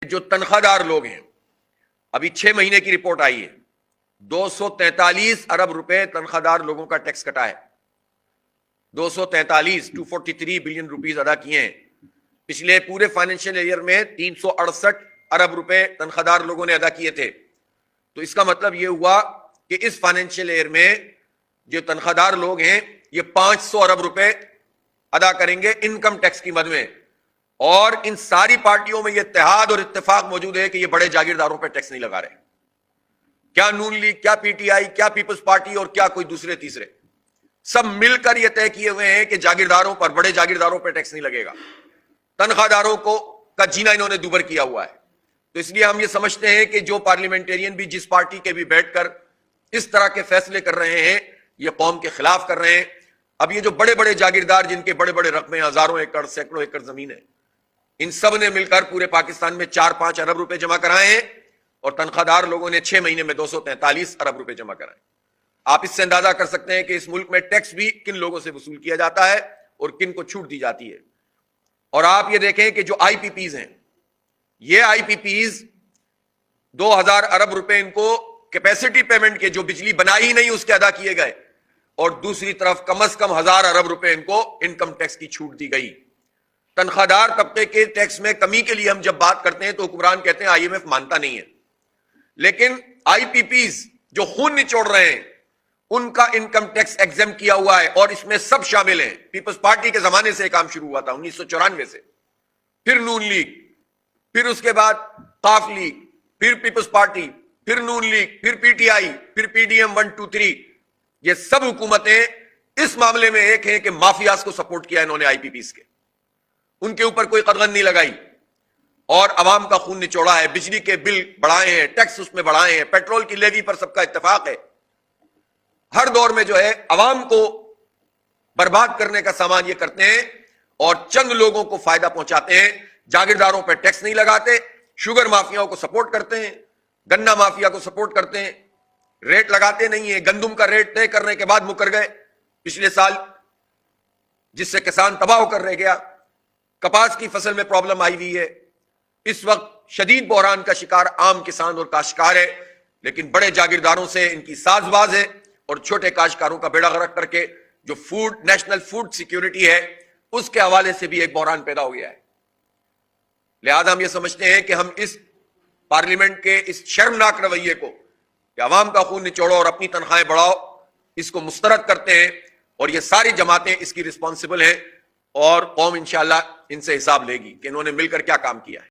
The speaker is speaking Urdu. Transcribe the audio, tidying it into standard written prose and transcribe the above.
جو تنخواہ دار لوگ ہیں، ابھی 6 مہینے کی رپورٹ آئی ہے، 243 ارب روپے تنخواہ دار لوگوں کا ٹیکس کٹا ہے، 243 بلین روپیز ادا کیے ہیں۔ پچھلے پورے فائنینشیل ایئر میں 368 ارب روپے تنخواہ دار لوگوں نے ادا کیے تھے۔ تو اس کا مطلب یہ ہوا کہ اس فائنینشیل ایئر میں جو تنخواہ دار لوگ ہیں یہ 500 ارب روپے ادا کریں گے انکم ٹیکس کی مد میں، اور ان ساری پارٹیوں میں یہ اتحاد اور اتفاق موجود ہے کہ یہ بڑے جاگیرداروں پہ ٹیکس نہیں لگا رہے، کیا نون لیگ، کیا پی ٹی آئی، کیا پیپلز پارٹی اور کیا کوئی دوسرے تیسرے، سب مل کر یہ طے کیے ہوئے ہیں کہ جاگیرداروں پر، بڑے جاگیرداروں پہ ٹیکس نہیں لگے گا، تنخواہ داروں کا جینا انہوں نے دوبر کیا ہوا ہے۔ تو اس لیے ہم یہ سمجھتے ہیں کہ جو پارلیمنٹرین بھی جس پارٹی کے بھی بیٹھ کر اس طرح کے فیصلے کر رہے ہیں یہ قوم کے خلاف کر رہے ہیں۔ اب یہ جو بڑے بڑے جاگیردار جن کے بڑے بڑے رقبے، ہزاروں ایکڑ، سینکڑوں ایکڑ زمین ہے، ان سب نے مل کر پورے پاکستان میں 4-5 ارب روپے جمع کرائے ہیں، اور تنخواہ دار لوگوں نے 6 مہینے میں 243 ارب روپے جمع کرائے۔ آپ اس سے اندازہ کر سکتے ہیں کہ اس ملک میں ٹیکس بھی کن لوگوں سے وصول کیا جاتا ہے اور کن کو چھوٹ دی جاتی ہے۔ اور آپ یہ دیکھیں کہ جو آئی پی پیز ہیں، یہ آئی پی پیز 2000 ارب روپے ان کو کیپیسٹی پیمنٹ کے، جو بجلی بنائی ہی نہیں اس کے ادا کیے گئے، اور دوسری طرف کم از کم 1000 ارب روپے ان کو انکم ٹیکس کی چھوٹ دی گئی۔ تنخواہ دار طبقے کے ٹیکس میں کمی کے لیے ہم جب بات کرتے ہیں تو حکمران کہتے ہیں IMF مانتا نہیں ہے، لیکن آئی پی پیز جو خون نچوڑ رہے ہیں ان کا انکم ٹیکس ایگزم کیا ہوا ہے، اور اس میں سب شامل ہیں۔ پیپلز پارٹی کے زمانے سے کام شروع ہوا تھا 1994 سے، پھر نون لیگ، پھر اس کے بعد قاف لیگ، پھر پیپلز پارٹی، پھر نون لیگ، پھر پی ٹی آئی، پھر پی ڈی ایم 1 2 3۔ یہ سب حکومتیں اس معاملے میں ایک ہیں کہ مافیاز کو سپورٹ کیا انہوں نے آئی پی پیز کے، ان کے اوپر کوئی قدغن نہیں لگائی، اور عوام کا خون نچوڑا ہے، بجلی کے بل بڑھائے ہیں، ٹیکس اس میں بڑھائے ہیں، پیٹرول کی لیوی پر سب کا اتفاق ہے۔ ہر دور میں جو ہے عوام کو برباد کرنے کا سامان یہ کرتے ہیں، اور چند لوگوں کو فائدہ پہنچاتے ہیں، جاگیرداروں پہ ٹیکس نہیں لگاتے، شوگر مافیاؤں کو سپورٹ کرتے ہیں، گنا مافیا کو سپورٹ کرتے ہیں، ریٹ لگاتے نہیں ہیں۔ گندم کا ریٹ طے کرنے کے بعد مکر گئے پچھلے سال، جس سے کسان تباہ ہو کر رہ گیا۔ کپاس کی فصل میں پرابلم آئی ہوئی ہے، اس وقت شدید بحران کا شکار عام کسان اور کاشتکار ہے، لیکن بڑے جاگیرداروں سے ان کی ساز باز ہے، اور چھوٹے کاشتکاروں کا بیڑا غرق کر کے جو نیشنل فوڈ سیکیورٹی ہے اس کے حوالے سے بھی ایک بحران پیدا ہو گیا ہے۔ لہذا ہم یہ سمجھتے ہیں کہ ہم اس پارلیمنٹ کے اس شرمناک رویے کو کہ عوام کا خون نچوڑو اور اپنی تنخواہیں بڑھاؤ، اس کو مسترد کرتے ہیں، اور یہ ساری جماعتیں اس کی رسپانسبل ہیں، اور قوم انشاءاللہ ان سے حساب لے گی کہ انہوں نے مل کر کیا کام کیا ہے۔